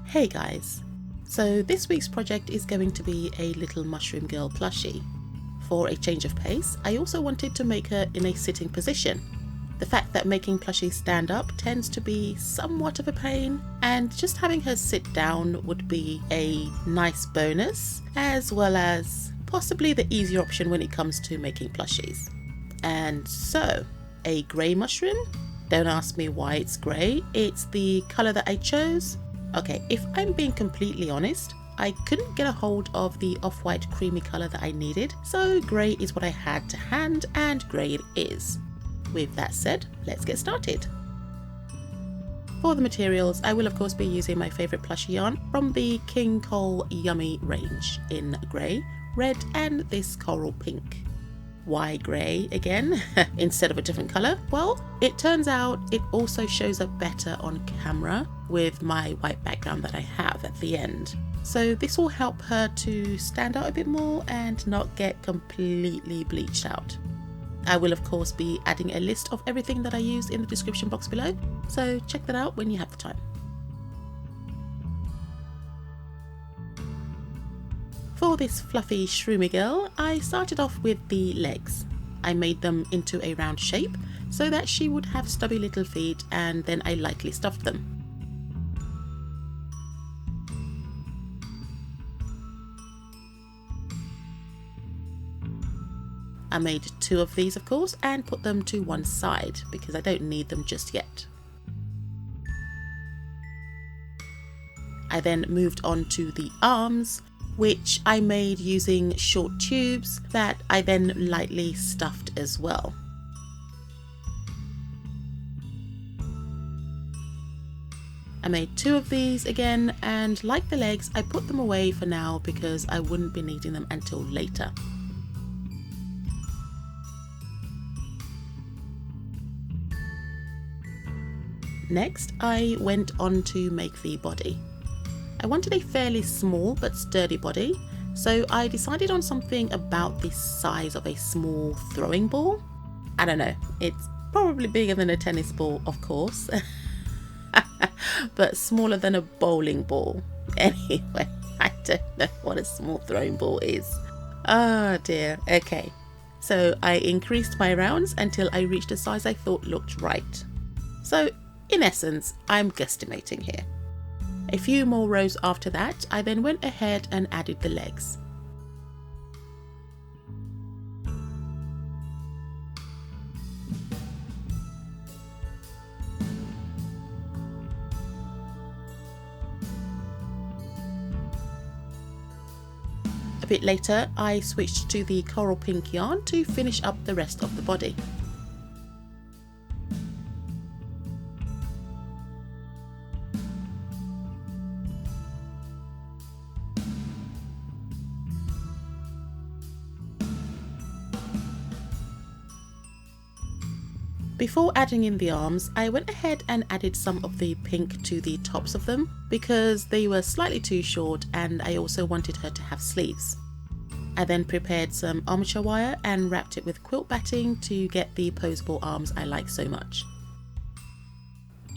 Hey guys! So this week's project is going to be a little mushroom girl plushie. For a change of pace, I also wanted to make her in a sitting position. The fact that making plushies stand up tends to be somewhat of a pain, and just having her sit down would be a nice bonus, as well as possibly the easier option when it comes to making plushies. And so, a grey mushroom? Don't ask me why it's grey, it's the colour that I chose. Okay, if I'm being completely honest, I couldn't get a hold of the off-white creamy colour that I needed, so grey is what I had to hand, and grey it is. With that said, let's get started. For the materials, I will of course be using my favourite plushie yarn from the King Cole Yummy range in grey, red and this coral pink. Why grey again instead of a different colour? Well, it turns out it also shows up better on camera with my white background that I have at the end. So this will help her to stand out a bit more and not get completely bleached out. I will of course be adding a list of everything that I use in the description box below, so check that out when you have the time. For this fluffy shroomy girl, I started off with the legs. I made them into a round shape so that she would have stubby little feet, and then I lightly stuffed them. I made 2 of these of course and put them to one side because I don't need them just yet. I then moved on to the arms, which I made using short tubes that I then lightly stuffed as well. I made 2 of these again, and like the legs, I put them away for now because I wouldn't be needing them until later. Next, I went on to make the body. I wanted a fairly small but sturdy body, so I decided on something about the size of a small throwing ball. I don't know, it's probably bigger than a tennis ball of course, but smaller than a bowling ball. Anyway, I don't know what a small throwing ball is. Oh dear, okay. So I increased my rounds until I reached a size I thought looked right. So in essence, I'm guesstimating here. A few more rows after that, I then went ahead and added the legs. A bit later, I switched to the coral pink yarn to finish up the rest of the body. Before adding in the arms, I went ahead and added some of the pink to the tops of them because they were slightly too short, and I also wanted her to have sleeves. I then prepared some armature wire and wrapped it with quilt batting to get the posable arms I like so much.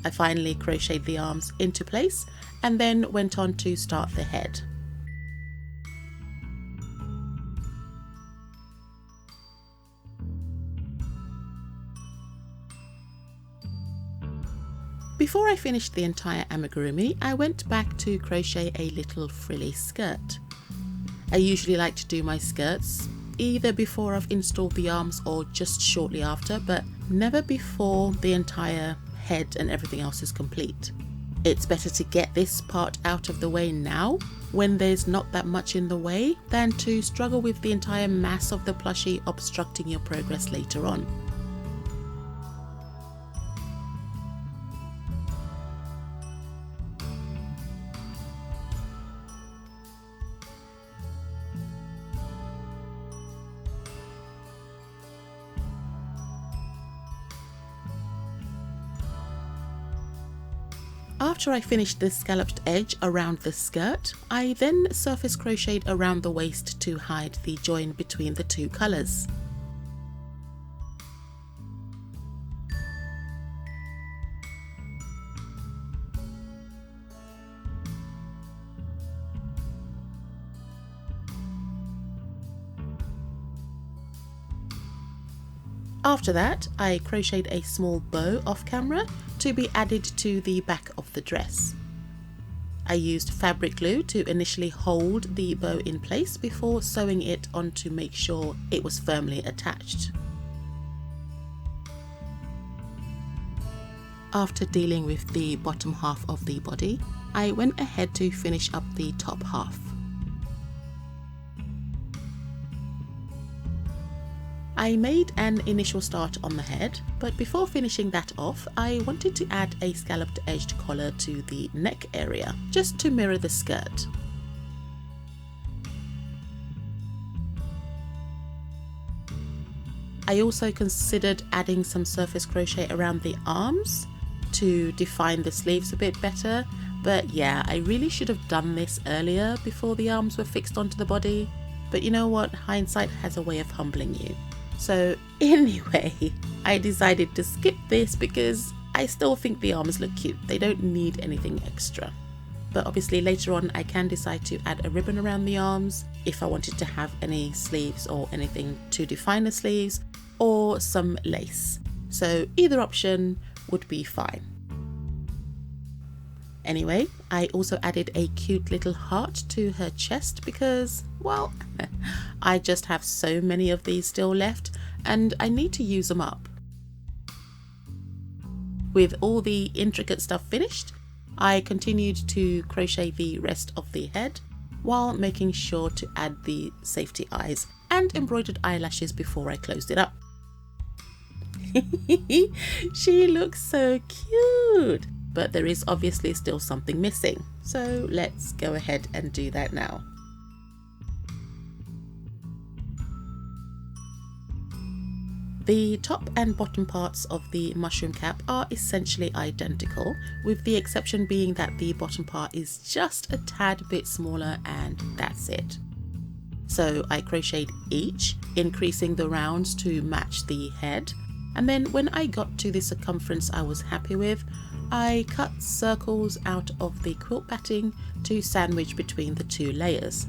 I finally crocheted the arms into place and then went on to start the head. Before I finished the entire amigurumi, I went back to crochet a little frilly skirt. I usually like to do my skirts either before I've installed the arms or just shortly after, but never before the entire head and everything else is complete. It's better to get this part out of the way now when there's not that much in the way than to struggle with the entire mass of the plushie obstructing your progress later on. After I finished the scalloped edge around the skirt, I then surface crocheted around the waist to hide the join between the 2 colours. After that, I crocheted a small bow off camera to be added to the back of the dress. I used fabric glue to initially hold the bow in place before sewing it on to make sure it was firmly attached. After dealing with the bottom half of the body, I went ahead to finish up the top half. I made an initial start on the head, but before finishing that off, I wanted to add a scalloped edged collar to the neck area, just to mirror the skirt. I also considered adding some surface crochet around the arms to define the sleeves a bit better, but yeah, I really should have done this earlier before the arms were fixed onto the body, but you know what, hindsight has a way of humbling you. So anyway, I decided to skip this because I still think the arms look cute. They don't need anything extra. But obviously later on I can decide to add a ribbon around the arms if I wanted to have any sleeves or anything to define the sleeves, or some lace. So either option would be fine. Anyway, I also added a cute little heart to her chest because, well, I just have so many of these still left and I need to use them up. With all the intricate stuff finished, I continued to crochet the rest of the head while making sure to add the safety eyes and embroidered eyelashes before I closed it up. She looks so cute! But there is obviously still something missing, so let's go ahead and do that now. The top and bottom parts of the mushroom cap are essentially identical, with the exception being that the bottom part is just a tad bit smaller and that's it. So I crocheted each, increasing the rounds to match the head, and then when I got to the circumference I was happy with, I cut circles out of the quilt batting to sandwich between the two layers.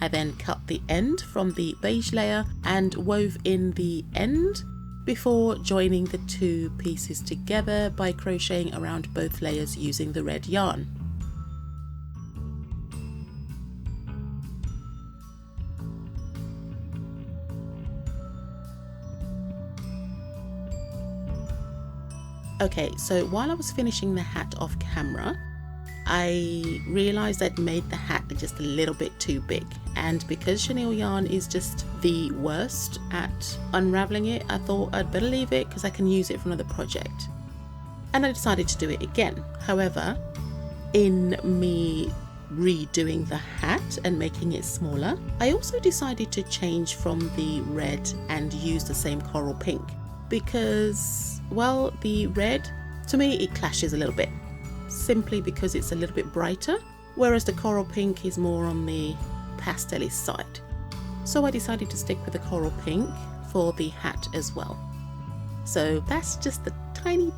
I then cut the end from the beige layer and wove in the end before joining the two pieces together by crocheting around both layers using the red yarn. Okay, so while I was finishing the hat off camera, I realized I'd made the hat just a little bit too big, and because chenille yarn is just the worst at unraveling it, I thought I'd better leave it because I can use it for another project. And I decided to do it again. However, in me redoing the hat and making it smaller, I also decided to change from the red and use the same coral pink because, well, the red, to me it clashes a little bit, simply because it's a little bit brighter, whereas the coral pink is more on the pastel-y side. So I decided to stick with the coral pink for the hat as well. So that's just a tiny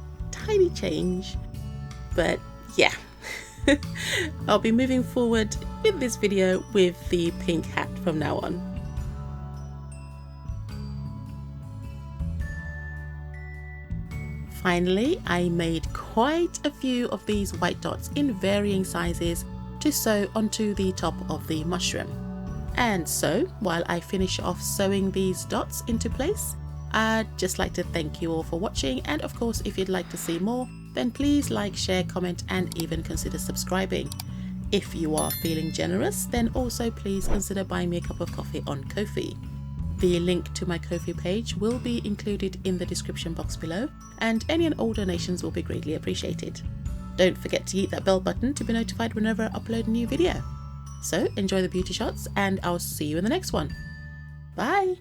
change, but yeah. I'll be moving forward with this video with the pink hat from now on. Finally, I made quite a few of these white dots in varying sizes to sew onto the top of the mushroom. And so, while I finish off sewing these dots into place, I'd just like to thank you all for watching, and of course if you'd like to see more, then please like, share, comment and even consider subscribing. If you are feeling generous, then also please consider buying me a cup of coffee on Ko-fi. The link to my Ko-fi page will be included in the description box below, and any and all donations will be greatly appreciated. Don't forget to hit that bell button to be notified whenever I upload a new video. So enjoy the beauty shots and I'll see you in the next one. Bye!